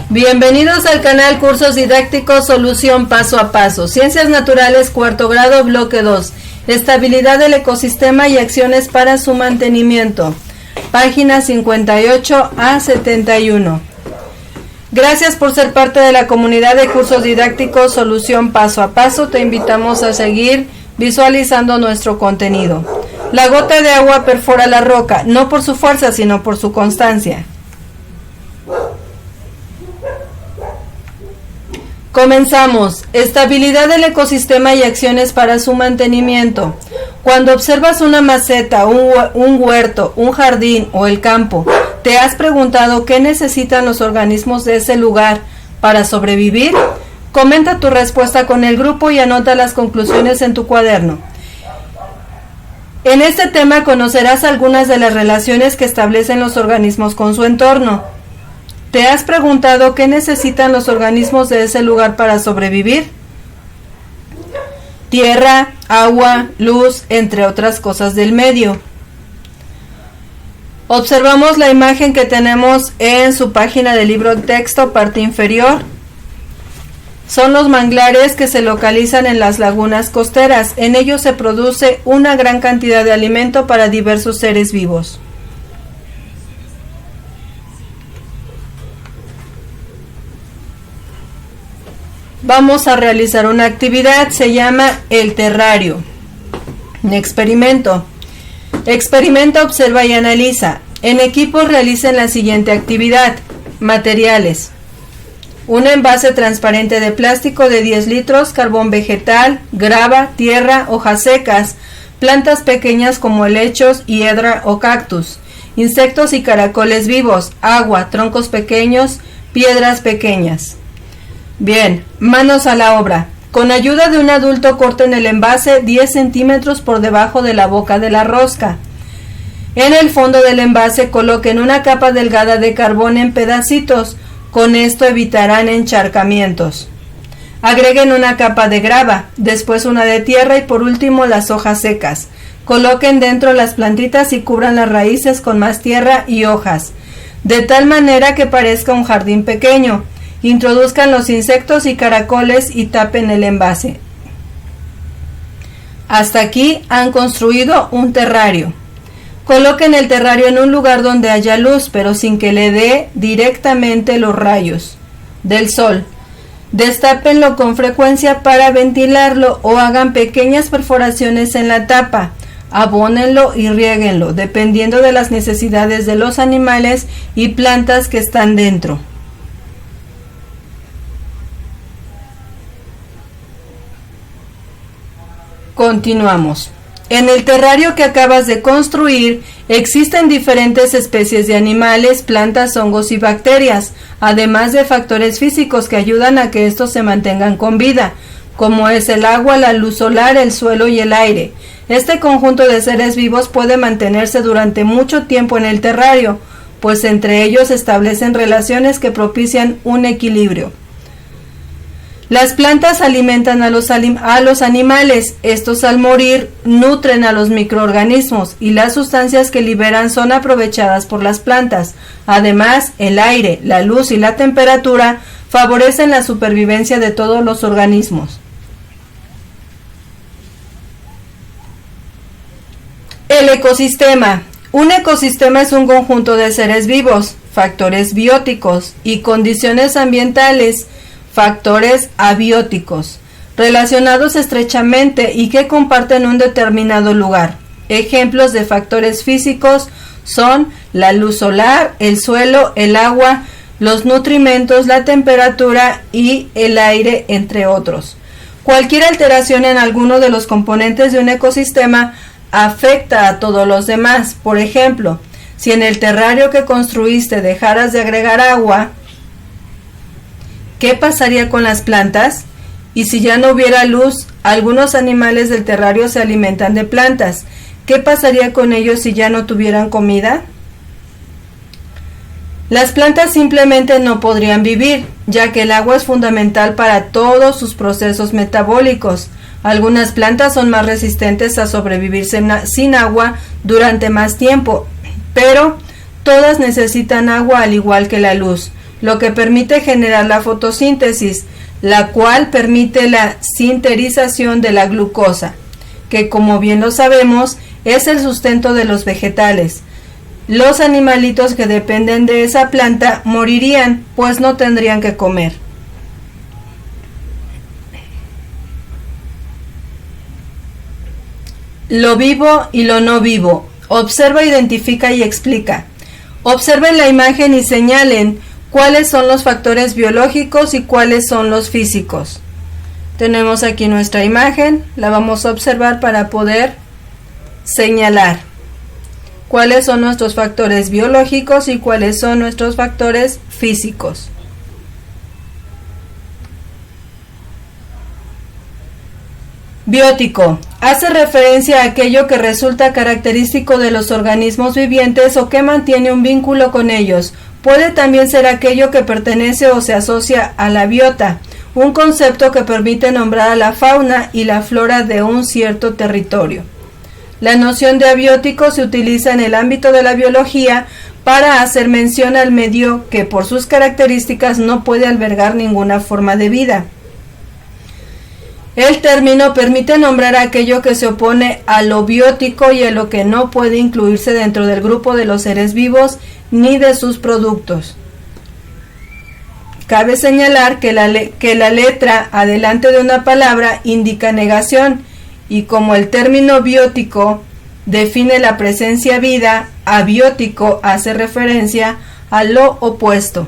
Bienvenidos al canal Cursos Didácticos Solución Paso a Paso. Ciencias Naturales, cuarto grado, bloque 2. Estabilidad del ecosistema y acciones para su mantenimiento. Páginas 58 a 71. Gracias por ser parte de la comunidad de Cursos Didácticos Solución Paso a Paso. Te invitamos a seguir visualizando nuestro contenido. La gota de agua perfora la roca, no por su fuerza, sino por su constancia. Comenzamos. Estabilidad del ecosistema y acciones para su mantenimiento. Cuando observas una maceta, un huerto, un jardín o el campo, ¿te has preguntado qué necesitan los organismos de ese lugar para sobrevivir? Comenta tu respuesta con el grupo y anota las conclusiones en tu cuaderno. En este tema conocerás algunas de las relaciones que establecen los organismos con su entorno. ¿Te has preguntado qué necesitan los organismos de ese lugar para sobrevivir? Tierra, agua, luz, entre otras cosas del medio. Observamos la imagen que tenemos en su página del libro de texto, parte inferior. Son los manglares que se localizan en las lagunas costeras. En ellos se produce una gran cantidad de alimento para diversos seres vivos. Vamos a realizar una actividad, se llama el terrario. Experimento. Experimenta, observa y analiza. En equipos realicen la siguiente actividad. Materiales. Un envase transparente de plástico de 10 litros, carbón vegetal, grava, tierra, hojas secas, plantas pequeñas como helechos, hiedra o cactus, insectos y caracoles vivos, agua, troncos pequeños, piedras pequeñas. Bien, manos a la obra. Con ayuda de un adulto corten el envase 10 centímetros por debajo de la boca de la rosca. En el fondo del envase coloquen una capa delgada de carbón en pedacitos. Con esto evitarán encharcamientos. Agreguen una capa de grava, después una de tierra y por último las hojas secas. Coloquen dentro las plantitas y cubran las raíces con más tierra y hojas, de tal manera que parezca un jardín pequeño. Introduzcan los insectos y caracoles y tapen el envase. Hasta aquí han construido un terrario. Coloquen el terrario en un lugar donde haya luz, pero sin que le dé directamente los rayos del sol. Destápenlo con frecuencia para ventilarlo o hagan pequeñas perforaciones en la tapa. Abónenlo y riéguenlo, dependiendo de las necesidades de los animales y plantas que están dentro. Continuamos. En el terrario que acabas de construir existen diferentes especies de animales, plantas, hongos y bacterias, además de factores físicos que ayudan a que estos se mantengan con vida, como es el agua, la luz solar, el suelo y el aire. Este conjunto de seres vivos puede mantenerse durante mucho tiempo en el terrario, pues entre ellos se establecen relaciones que propician un equilibrio. Las plantas alimentan a los animales. Estos al morir nutren a los microorganismos y las sustancias que liberan son aprovechadas por las plantas. Además, el aire, la luz y la temperatura favorecen la supervivencia de todos los organismos. El ecosistema. Un ecosistema es un conjunto de seres vivos, factores bióticos y condiciones ambientales, factores abióticos, relacionados estrechamente y que comparten un determinado lugar. Ejemplos de factores físicos son la luz solar, el suelo, el agua, los nutrimentos, la temperatura y el aire, entre otros. Cualquier alteración en alguno de los componentes de un ecosistema afecta a todos los demás. Por ejemplo, si en el terrario que construiste dejaras de agregar agua, ¿qué pasaría con las plantas? Y si ya no hubiera luz, algunos animales del terrario se alimentan de plantas. ¿Qué pasaría con ellos si ya no tuvieran comida? Las plantas simplemente no podrían vivir, ya que el agua es fundamental para todos sus procesos metabólicos. Algunas plantas son más resistentes a sobrevivir sin agua durante más tiempo, pero todas necesitan agua al igual que la luz, lo que permite generar la fotosíntesis, la cual permite la sinterización de la glucosa, que como bien lo sabemos es el sustento de los vegetales. Los animalitos que dependen de esa planta morirían, pues no tendrían que comer. Lo vivo y lo no vivo. Observa, identifica y explica. Observen la imagen y señalen cuáles son los factores biológicos y cuáles son los físicos. Tenemos aquí nuestra imagen, la vamos a observar para poder señalar cuáles son nuestros factores biológicos y cuáles son nuestros factores físicos. Biótico. Hace referencia a aquello que resulta característico de los organismos vivientes o que mantiene un vínculo con ellos. Puede también ser aquello que pertenece o se asocia a la biota, un concepto que permite nombrar a la fauna y la flora de un cierto territorio. La noción de abiótico se utiliza en el ámbito de la biología para hacer mención al medio que por sus características no puede albergar ninguna forma de vida. El término permite nombrar aquello que se opone a lo biótico y a lo que no puede incluirse dentro del grupo de los seres vivos ni de sus productos. Cabe señalar que la letra adelante de una palabra indica negación, y como el término biótico define la presencia vida, abiótico hace referencia a lo opuesto.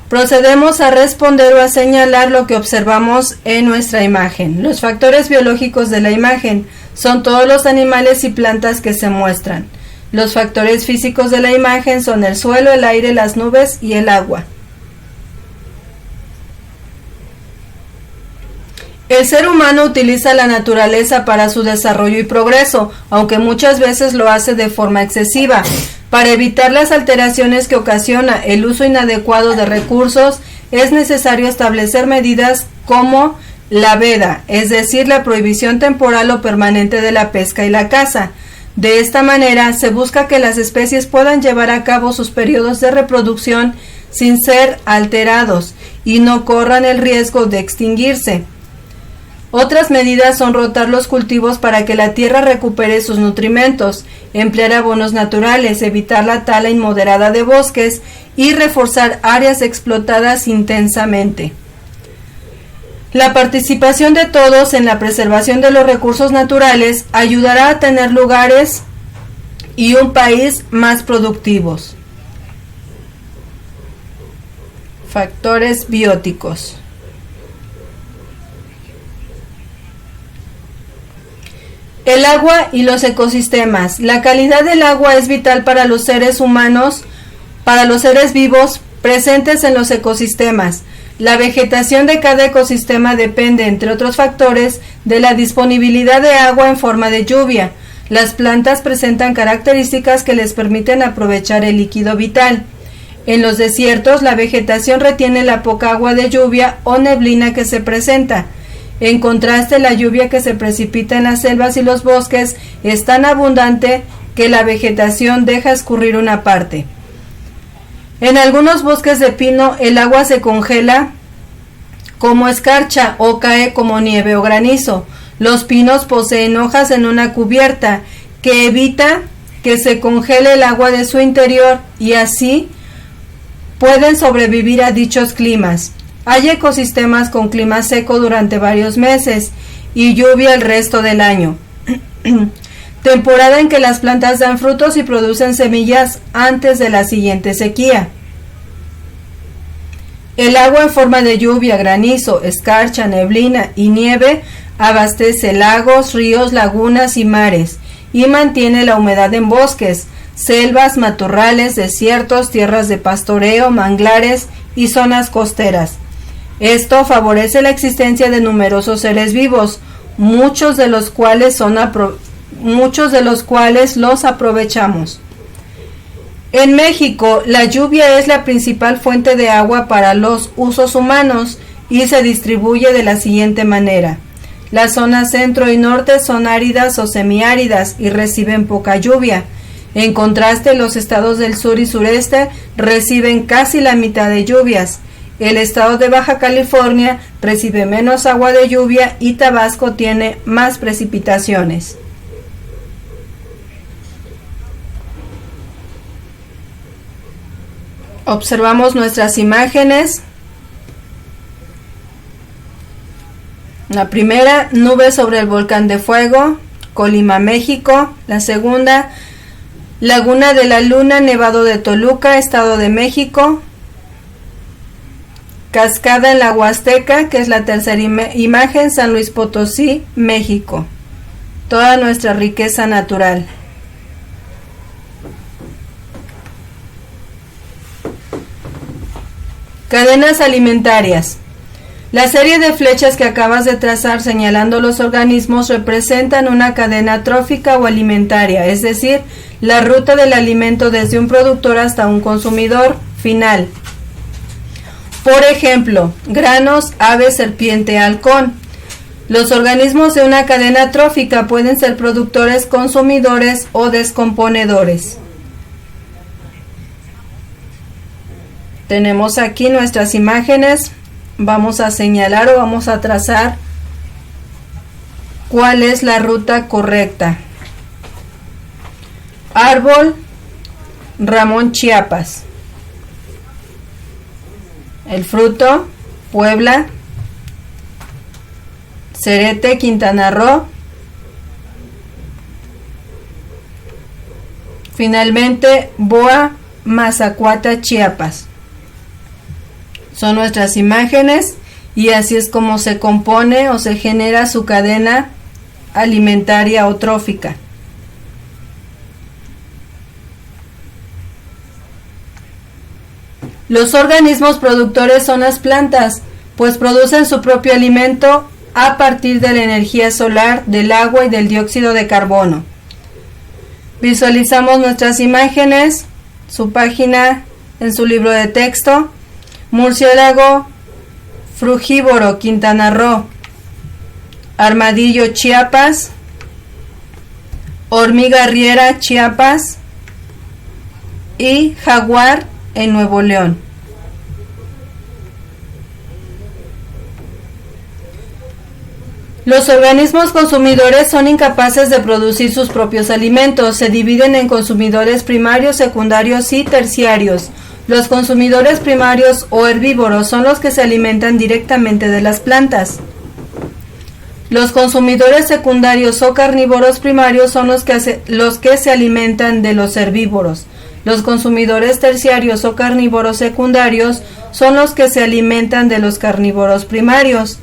Procedemos a responder o a señalar lo que observamos en nuestra imagen. Los factores biológicos de la imagen son todos los animales y plantas que se muestran. Los factores físicos de la imagen son el suelo, el aire, las nubes y el agua. El ser humano utiliza la naturaleza para su desarrollo y progreso, aunque muchas veces lo hace de forma excesiva. Para evitar las alteraciones que ocasiona el uso inadecuado de recursos, es necesario establecer medidas como la veda, es decir, la prohibición temporal o permanente de la pesca y la caza. De esta manera, se busca que las especies puedan llevar a cabo sus periodos de reproducción sin ser alterados y no corran el riesgo de extinguirse. Otras medidas son rotar los cultivos para que la tierra recupere sus nutrimentos, emplear abonos naturales, evitar la tala inmoderada de bosques y reforzar áreas explotadas intensamente. La participación de todos en la preservación de los recursos naturales ayudará a tener lugares y un país más productivos. Factores bióticos. El agua y los ecosistemas. La calidad del agua es vital para los seres humanos, para los seres vivos presentes en los ecosistemas. La vegetación de cada ecosistema depende, entre otros factores, de la disponibilidad de agua en forma de lluvia. Las plantas presentan características que les permiten aprovechar el líquido vital. En los desiertos, la vegetación retiene la poca agua de lluvia o neblina que se presenta. En contraste, la lluvia que se precipita en las selvas y los bosques es tan abundante que la vegetación deja escurrir una parte. En algunos bosques de pino, el agua se congela como escarcha o cae como nieve o granizo. Los pinos poseen hojas en una cubierta que evita que se congele el agua de su interior y así pueden sobrevivir a dichos climas. Hay ecosistemas con clima seco durante varios meses y lluvia el resto del año. Temporada en que las plantas dan frutos y producen semillas antes de la siguiente sequía. El agua en forma de lluvia, granizo, escarcha, neblina y nieve abastece lagos, ríos, lagunas y mares y mantiene la humedad en bosques, selvas, matorrales, desiertos, tierras de pastoreo, manglares y zonas costeras. Esto favorece la existencia de numerosos seres vivos, muchos de los cuales los aprovechamos. En México, la lluvia es la principal fuente de agua para los usos humanos y se distribuye de la siguiente manera. Las zonas centro y norte son áridas o semiáridas y reciben poca lluvia. En contraste, los estados del sur y sureste reciben casi la mitad de lluvias. El estado de Baja California recibe menos agua de lluvia y Tabasco tiene más precipitaciones. Observamos nuestras imágenes. La primera, nubes sobre el volcán de fuego, Colima, México. La segunda, Laguna de la Luna, Nevado de Toluca, Estado de México. Cascada en la Huasteca, que es la tercera imagen, San Luis Potosí, México. Toda nuestra riqueza natural. Cadenas alimentarias. La serie de flechas que acabas de trazar señalando los organismos representan una cadena trófica o alimentaria, es decir, la ruta del alimento desde un productor hasta un consumidor final. Por ejemplo, granos, ave, serpiente, halcón. Los organismos de una cadena trófica pueden ser productores, consumidores o descomponedores. Tenemos aquí nuestras imágenes. Vamos a señalar o vamos a trazar cuál es la ruta correcta. Árbol, Ramón, Chiapas. El fruto, Puebla. Cerete, Quintana Roo. Finalmente, Boa, Mazacuata, Chiapas. Son nuestras imágenes y así es como se compone o se genera su cadena alimentaria o trófica. Los organismos productores son las plantas, pues producen su propio alimento a partir de la energía solar, del agua y del dióxido de carbono. Visualizamos nuestras imágenes, su página en su libro de texto. Murciélago frugívoro, Quintana Roo. Armadillo, Chiapas. Hormiga riera, Chiapas. Y jaguar en Nuevo León. Los organismos consumidores son incapaces de producir sus propios alimentos. Se dividen en consumidores primarios, secundarios y terciarios. Los consumidores primarios o herbívoros son los que se alimentan directamente de las plantas. Los consumidores secundarios o carnívoros primarios son los que se alimentan de los herbívoros. Los consumidores terciarios o carnívoros secundarios son los que se alimentan de los carnívoros primarios.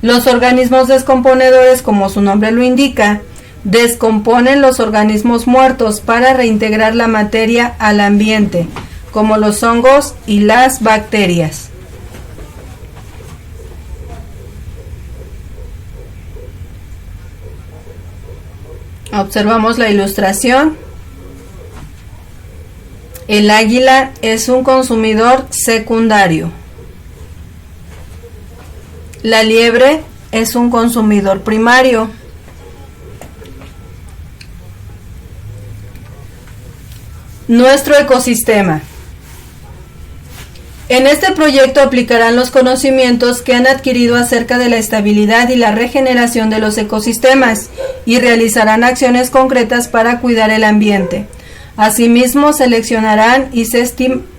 Los organismos descomponedores, como su nombre lo indica, descomponen los organismos muertos para reintegrar la materia al ambiente, como los hongos y las bacterias. Observamos la ilustración. El águila es un consumidor secundario. La liebre es un consumidor primario. Nuestro ecosistema. En este proyecto aplicarán los conocimientos que han adquirido acerca de la estabilidad y la regeneración de los ecosistemas y realizarán acciones concretas para cuidar el ambiente. Asimismo, seleccionarán y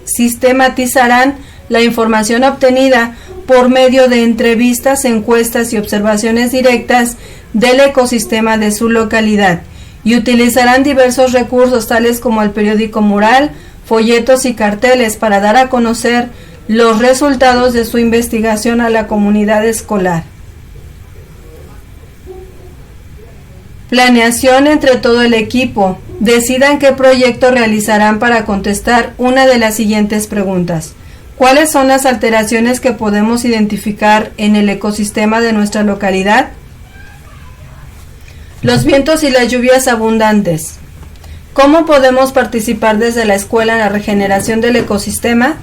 sistematizarán la información obtenida por medio de entrevistas, encuestas y observaciones directas del ecosistema de su localidad y utilizarán diversos recursos tales como el periódico mural, folletos y carteles para dar a conocer los resultados de su investigación a la comunidad escolar. Planeación entre todo el equipo. Decidan qué proyecto realizarán para contestar una de las siguientes preguntas. ¿Cuáles son las alteraciones que podemos identificar en el ecosistema de nuestra localidad? Los vientos y las lluvias abundantes. ¿Cómo podemos participar desde la escuela en la regeneración del ecosistema?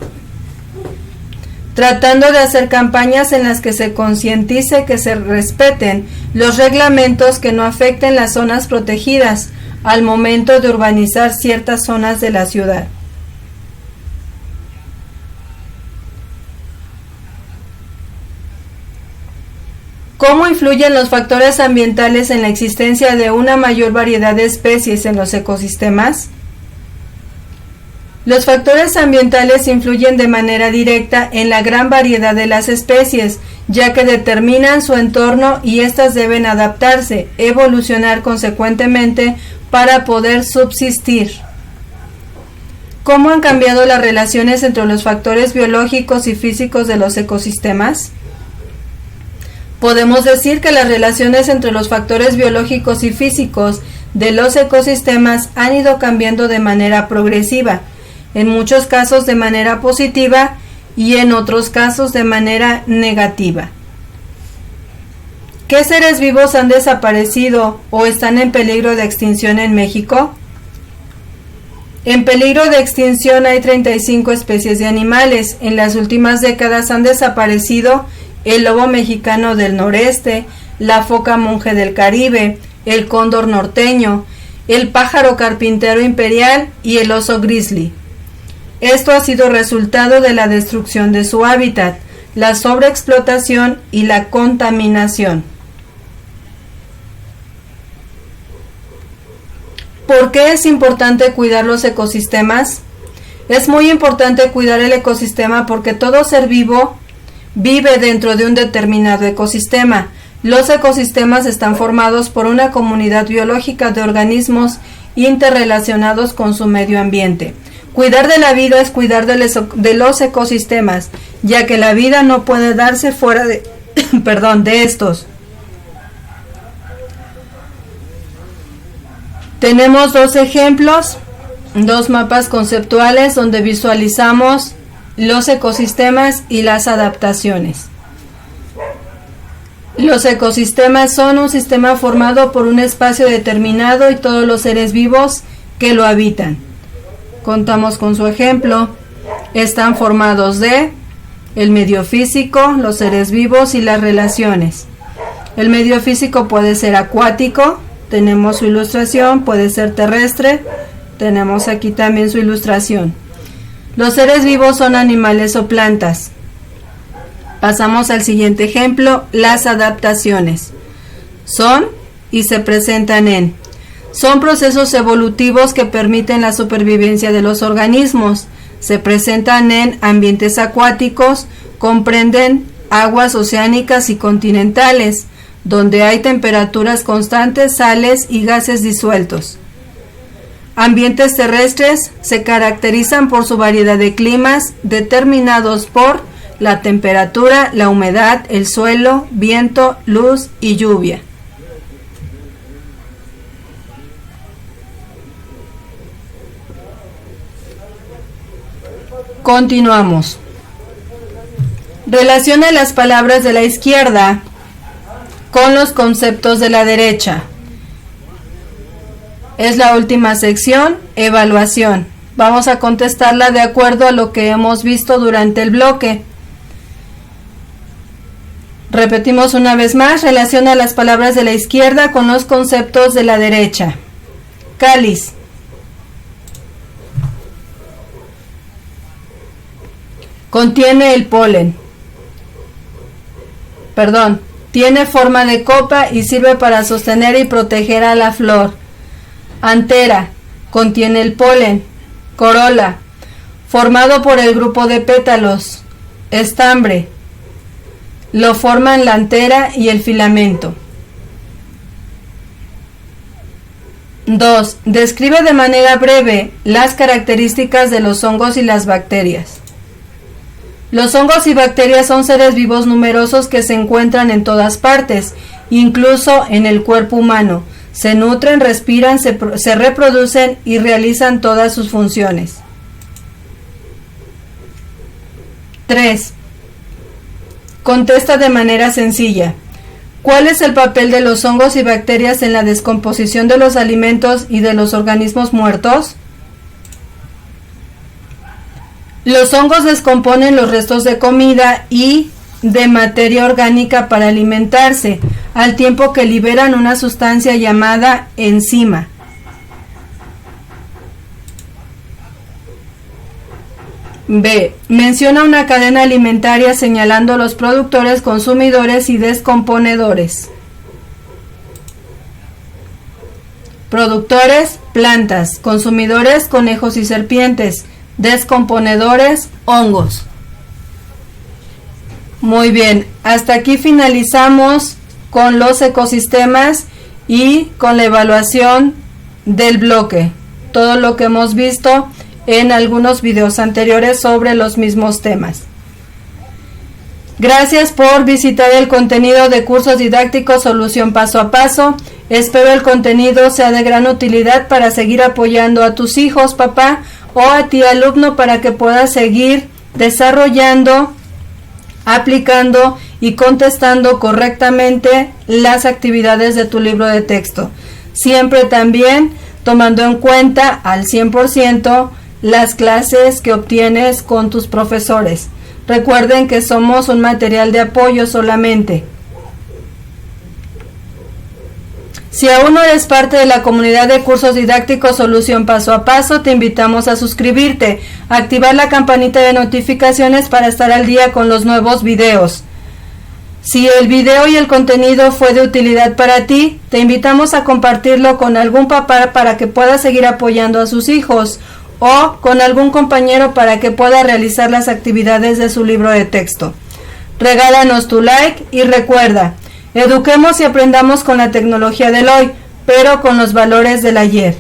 tratando de hacer campañas en las que se concientice que se respeten los reglamentos que no afecten las zonas protegidas al momento de urbanizar ciertas zonas de la ciudad. ¿Cómo influyen los factores ambientales en la existencia de una mayor variedad de especies en los ecosistemas? Los factores ambientales influyen de manera directa en la gran variedad de las especies, ya que determinan su entorno y éstas deben adaptarse, evolucionar consecuentemente para poder subsistir. ¿Cómo han cambiado las relaciones entre los factores biológicos y físicos de los ecosistemas? Podemos decir que las relaciones entre los factores biológicos y físicos de los ecosistemas han ido cambiando de manera progresiva, en muchos casos de manera positiva y en otros casos de manera negativa. ¿Qué seres vivos han desaparecido o están en peligro de extinción en México? En peligro de extinción hay 35 especies de animales. En las últimas décadas han desaparecido el lobo mexicano del noreste, la foca monje del Caribe, el cóndor norteño, el pájaro carpintero imperial y el oso grizzly. Esto ha sido resultado de la destrucción de su hábitat, la sobreexplotación y la contaminación. ¿Por qué es importante cuidar los ecosistemas? Es muy importante cuidar el ecosistema porque todo ser vivo vive dentro de un determinado ecosistema. Los ecosistemas están formados por una comunidad biológica de organismos interrelacionados con su medio ambiente. Cuidar de la vida es cuidar de los ecosistemas, ya que la vida no puede darse fuera de, de estos. Tenemos dos ejemplos, dos mapas conceptuales donde visualizamos los ecosistemas y las adaptaciones. Los ecosistemas son un sistema formado por un espacio determinado y todos los seres vivos que lo habitan. Contamos con su ejemplo. Están formados de el medio físico, los seres vivos y las relaciones. El medio físico puede ser acuático, tenemos su ilustración, puede ser terrestre, tenemos aquí también su ilustración. Los seres vivos son animales o plantas. Pasamos al siguiente ejemplo, las adaptaciones. Son y se presentan en. Son procesos evolutivos que permiten la supervivencia de los organismos. Se presentan en ambientes acuáticos, comprenden aguas oceánicas y continentales, donde hay temperaturas constantes, sales y gases disueltos. Ambientes terrestres se caracterizan por su variedad de climas determinados por la temperatura, la humedad, el suelo, viento, luz y lluvia. Continuamos. Relaciona las palabras de la izquierda con los conceptos de la derecha. Es la última sección, evaluación. Vamos a contestarla de acuerdo a lo que hemos visto durante el bloque. Repetimos una vez más, relaciona las palabras de la izquierda con los conceptos de la derecha. Cáliz. Contiene el polen. Tiene forma de copa y sirve para sostener y proteger a la flor. Antera. Contiene el polen. Corola. Formado por el grupo de pétalos. Estambre. Lo forman la antera y el filamento. 2. Describe de manera breve las características de los hongos y las bacterias. Los hongos y bacterias son seres vivos numerosos que se encuentran en todas partes, incluso en el cuerpo humano. Se nutren, respiran, se reproducen y realizan todas sus funciones. 3. Contesta de manera sencilla. ¿Cuál es el papel de los hongos y bacterias en la descomposición de los alimentos y de los organismos muertos? Los hongos descomponen los restos de comida y de materia orgánica para alimentarse, al tiempo que liberan una sustancia llamada enzima. B. Menciona una cadena alimentaria señalando los productores, consumidores y descomponedores. Productores, plantas. Consumidores, conejos y serpientes. Descomponedores, hongos. Muy bien, hasta aquí finalizamos con los ecosistemas y con la evaluación del bloque. Todo lo que hemos visto en algunos videos anteriores sobre los mismos temas. Gracias por visitar el contenido de cursos didácticos Solución Paso a Paso. Espero el contenido sea de gran utilidad para seguir apoyando a tus hijos, papá, o a ti, alumno, para que puedas seguir desarrollando, aplicando y contestando correctamente las actividades de tu libro de texto. Siempre también tomando en cuenta al 100% las clases que obtienes con tus profesores. Recuerden que somos un material de apoyo solamente. Si aún no eres parte de la comunidad de cursos didácticos Solución Paso a Paso, te invitamos a suscribirte, activar la campanita de notificaciones para estar al día con los nuevos videos. Si el video y el contenido fue de utilidad para ti, te invitamos a compartirlo con algún papá para que pueda seguir apoyando a sus hijos, o con algún compañero para que pueda realizar las actividades de su libro de texto. Regálanos tu like y recuerda, eduquemos y aprendamos con la tecnología del hoy, pero con los valores del ayer.